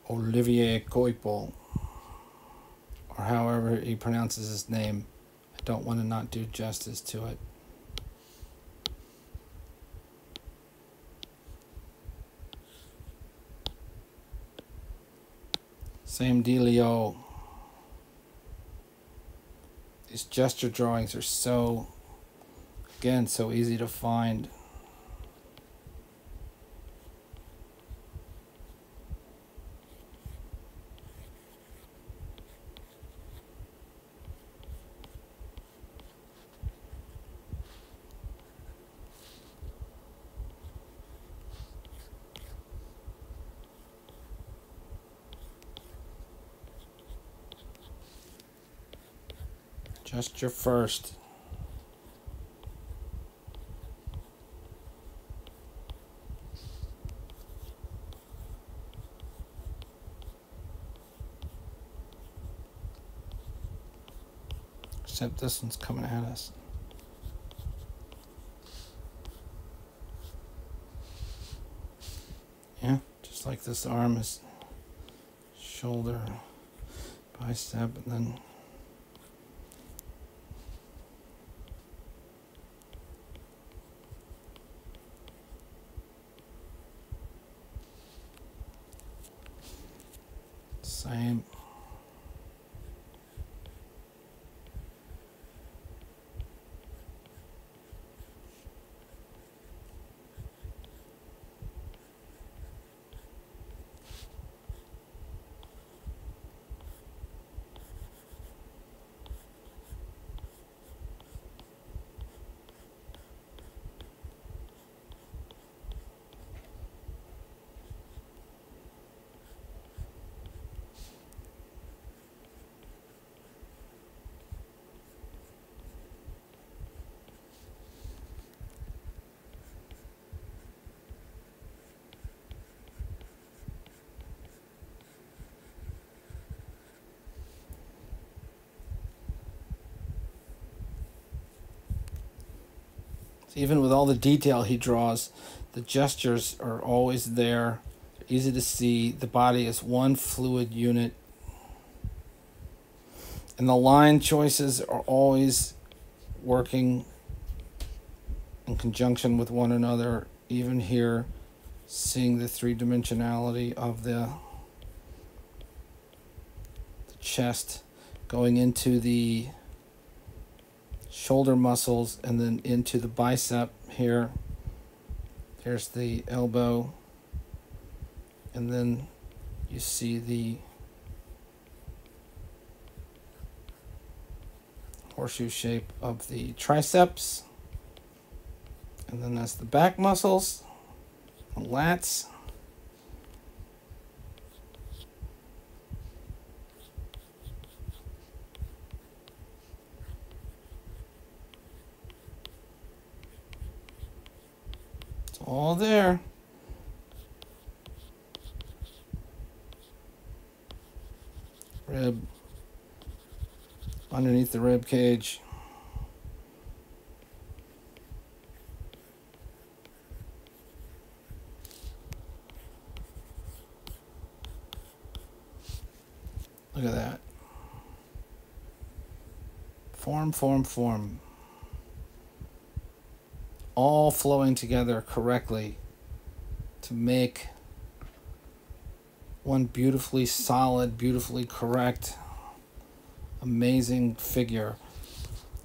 Olivier Coipel, or however he pronounces his name. I don't want to not do justice to it. Same dealio. These gesture drawings are so easy to find. Gesture first. Except this one's coming at us. Yeah, just like this arm is shoulder, bicep, and then same. Even with all the detail he draws, the gestures are always there, easy to see. The body is one fluid unit. And the line choices are always working in conjunction with one another. Even here, seeing the three-dimensionality of the chest going into the shoulder muscles and then into the bicep here. There's the elbow, and then you see the horseshoe shape of the triceps, and then that's the back muscles, the lats. All there. Rib underneath the rib cage. Look at that. Form, form, form. All flowing together correctly to make one beautifully solid, beautifully correct, amazing figure.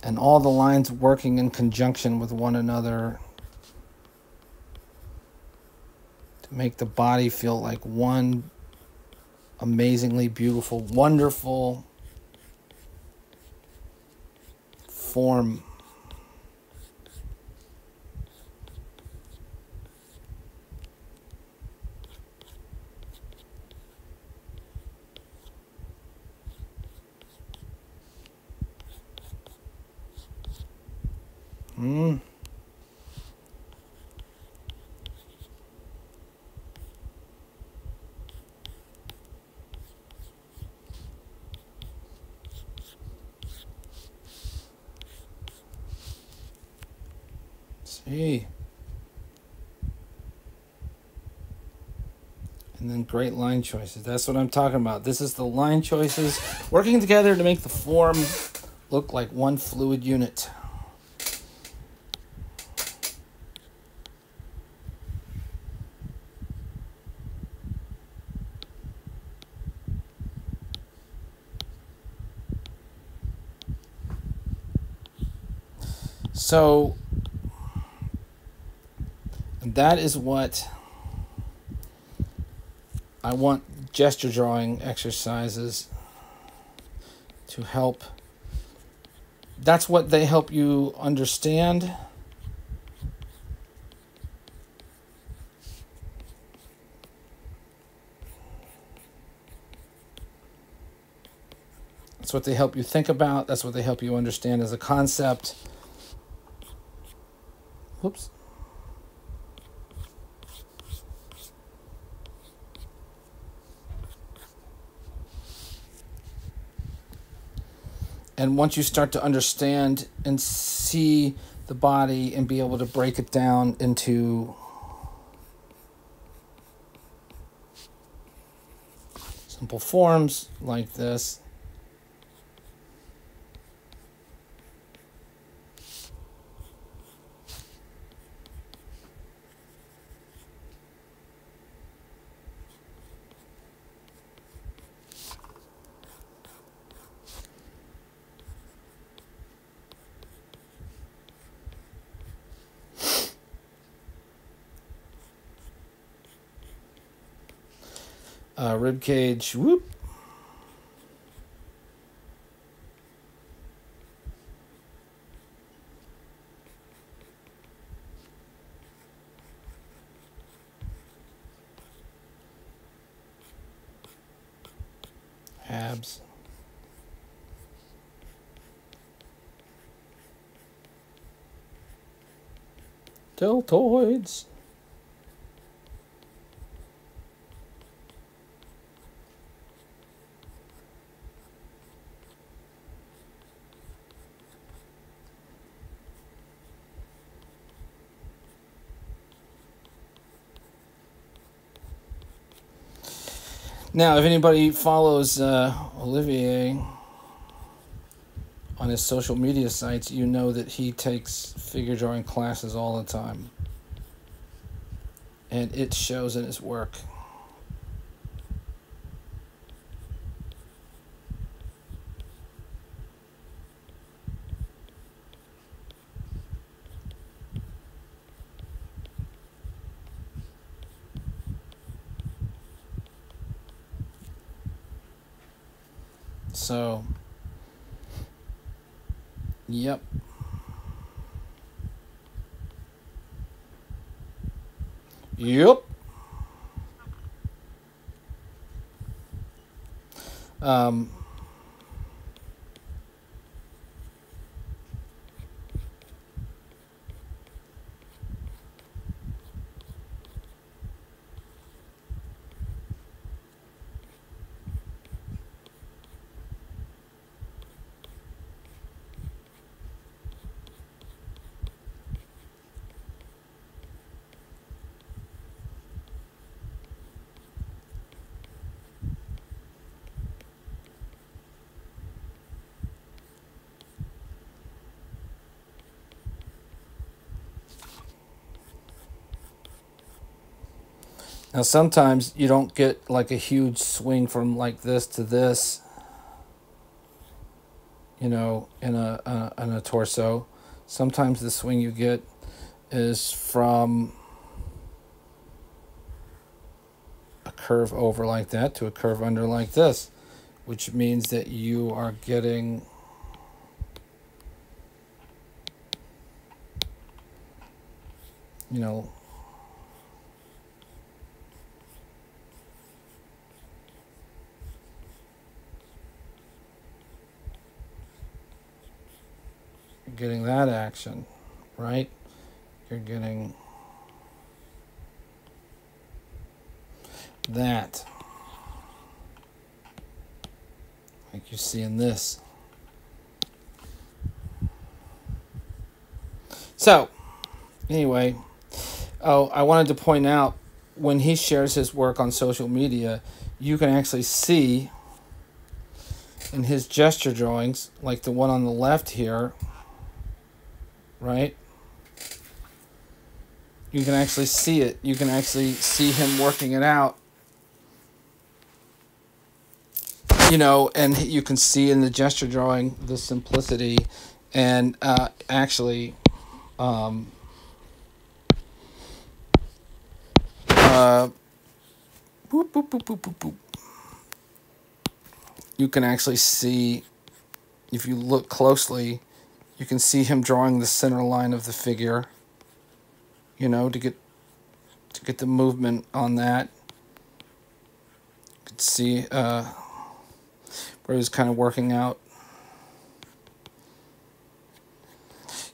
And all the lines working in conjunction with one another to make the body feel like one amazingly beautiful, wonderful form. See. And then great line choices. That's what I'm talking about. This is the line choices working together to make the form look like one fluid unit. So that is what I want gesture drawing exercises to help. That's what they help you understand. That's what they help you think about. That's what they help you understand as a concept. Whoops. And once you start to understand and see the body and be able to break it down into simple forms like this, rib cage, whoop. Abs. Deltoids. Now, if anybody follows Olivier on his social media sites, you know that he takes figure drawing classes all the time. And it shows in his work. So, yep. Yep. Now, sometimes you don't get like a huge swing from like this to this, you know, in a torso. Sometimes the swing you get is from a curve over like that to a curve under like this, which means that you are getting getting that action, right? You're getting that, like you see in this. So, anyway, I wanted to point out when he shares his work on social media, you can actually see in his gesture drawings, like the one on the left here, right? You can actually see it. You can actually see him working it out. You know, and you can see in the gesture drawing the simplicity, and actually, boop, boop, boop, boop, boop, boop. You can actually see, if you look closely, you can see him drawing the center line of the figure, you know, to get the movement on that. You can see where he's kind of working out.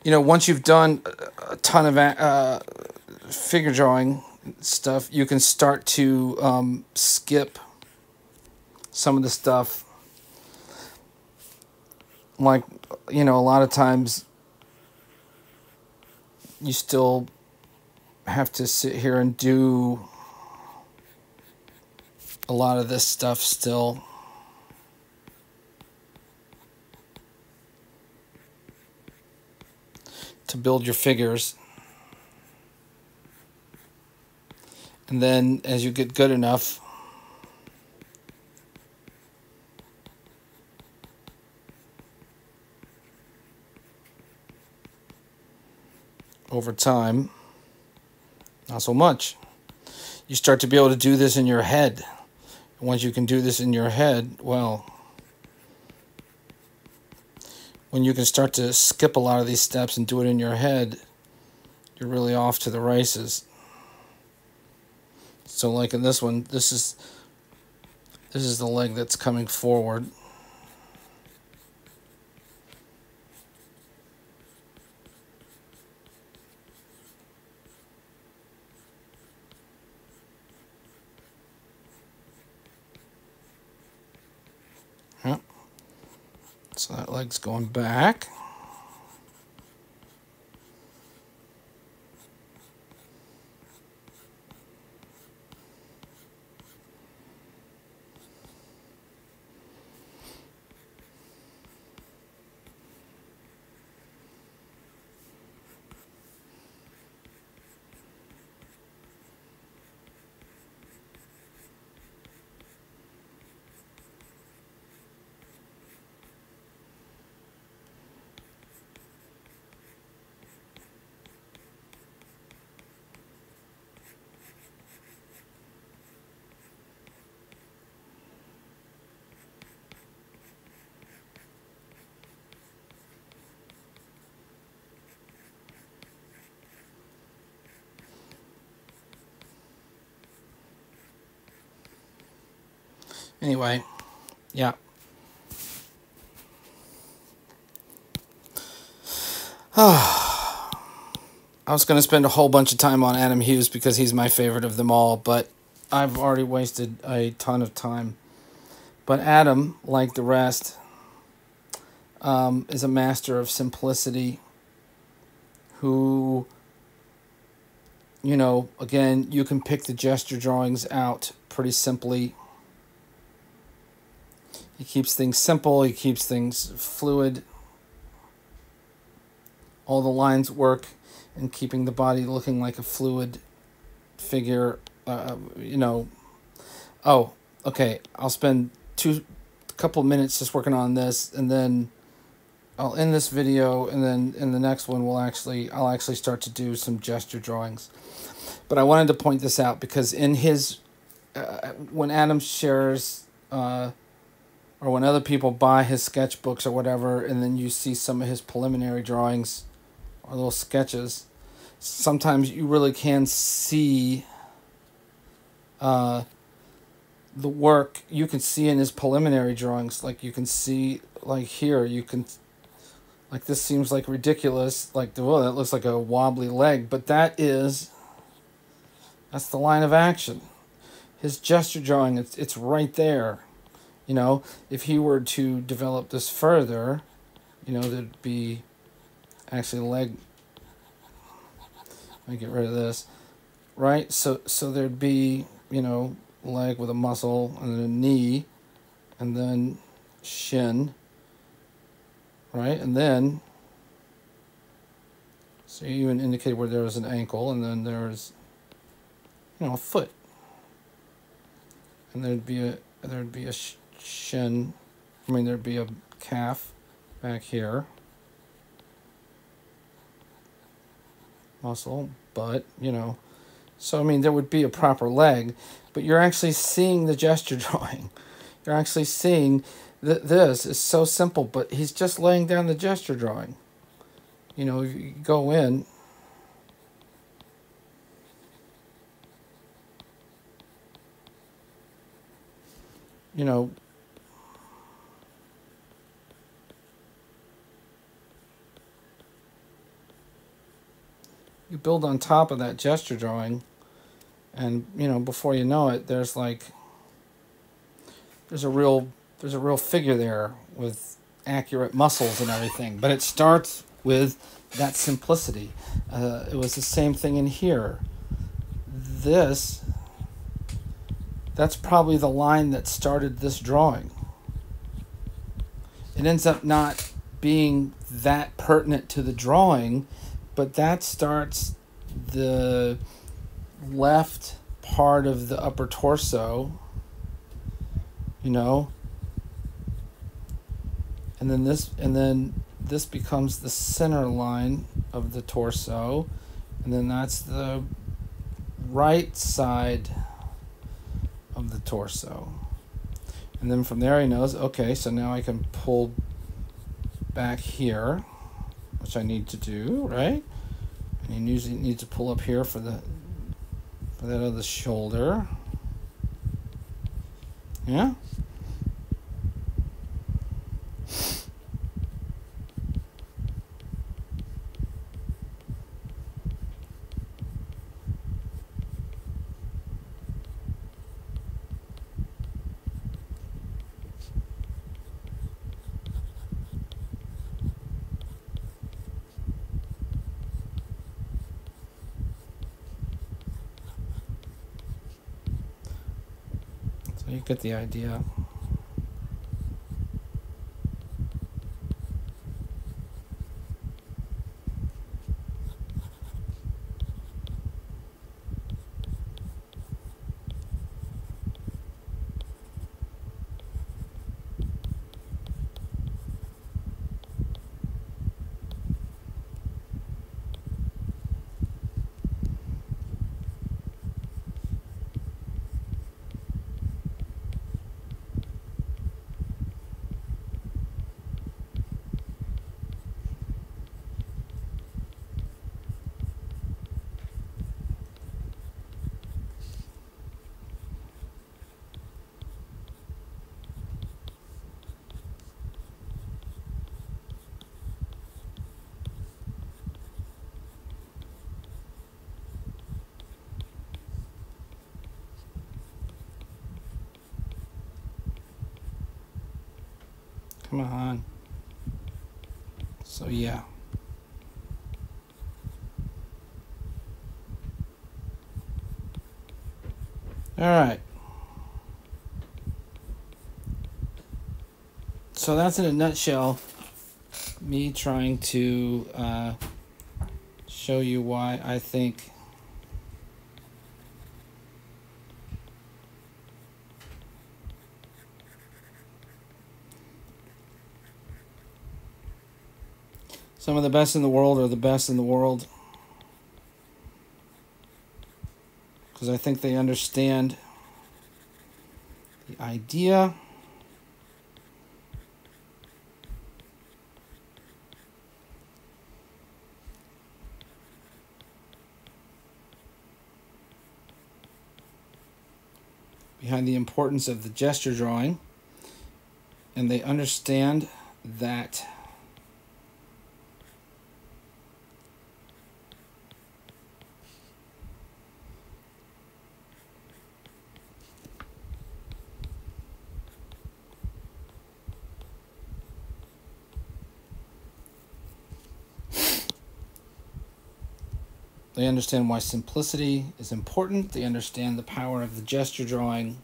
You know, once you've done a ton of figure drawing stuff, you can start to skip some of the stuff. Like, you know, a lot of times you still have to sit here and do a lot of this stuff still. To build your figures. And then as you get good enough, over time, not so much. You start to be able to do this in your head. And once you can do this in your head, well, when you can start to skip a lot of these steps and do it in your head, you're really off to the races. So like in this one, this is the leg that's coming forward. Yep. So that leg's going back. Anyway, yeah. I was going to spend a whole bunch of time on Adam Hughes because he's my favorite of them all, but I've already wasted a ton of time. But Adam, like the rest, is a master of simplicity who, you know, again, you can pick the gesture drawings out pretty simply. He keeps things simple. He keeps things fluid. All the lines work in keeping the body looking like a fluid figure. You know. Oh, okay. I'll spend a couple minutes just working on this, and then I'll end this video, and then in the next one I'll actually start to do some gesture drawings. But I wanted to point this out because in his when Adam shares. Or when other people buy his sketchbooks or whatever, and then you see some of his preliminary drawings or little sketches, sometimes you really can see the work. You can see in his preliminary drawings, like you can see, like here, you can, like this seems like ridiculous, like, well, that looks like a wobbly leg, but that's the line of action. His gesture drawing, it's right there. You know, if he were to develop this further, you know, there'd be actually leg. Let me get rid of this. right? So there'd be, leg with a muscle, and then a knee, and then shin, right? And then, so you even indicated where there was an ankle, and then there's, a foot, and there'd be a shin. I mean, there'd be a calf back here, muscle, butt, So, I mean, there would be a proper leg, but you're actually seeing the gesture drawing. You're actually seeing that this is so simple, but he's just laying down the gesture drawing. You go in, you build on top of that gesture drawing, and before you know it, there's a real figure there with accurate muscles and everything. But it starts with that simplicity. It was the same thing in here. That's probably the line that started this drawing. It ends up not being that pertinent to the drawing, but that starts the left part of the upper torso, and then this becomes the center line of the torso, and then that's the right side of the torso. And then from there he knows, okay, so now I can pull back here, which I need to do, right? And you usually need to pull up here for that other shoulder. Yeah? So you get the idea. Come on. So yeah. All right. So that's in a nutshell me trying to show you why I think some of the best in the world are the best in the world, because I think they understand the idea behind the importance of the gesture drawing, and they understand that They understand why simplicity is important. They understand the power of the gesture drawing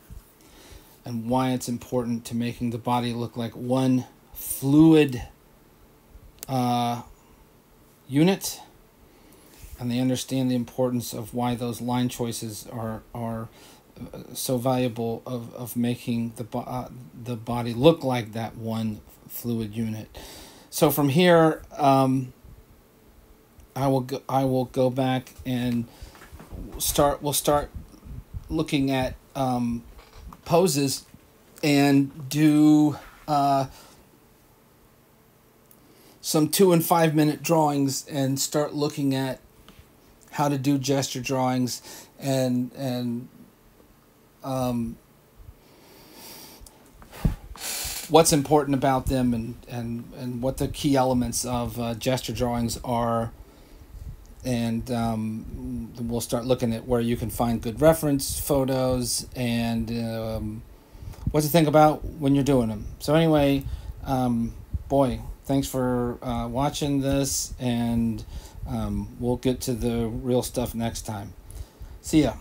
and why it's important to making the body look like one fluid unit. And they understand the importance of why those line choices are so valuable of making the body look like that one fluid unit. So from here, I will go back and we'll start looking at poses and do some 2 and 5 minute drawings and start looking at how to do gesture drawings and what's important about them and what the key elements of gesture drawings are. And we'll start looking at where you can find good reference photos and what to think about when you're doing them. So anyway, boy, thanks for watching this, and we'll get to the real stuff next time. See ya.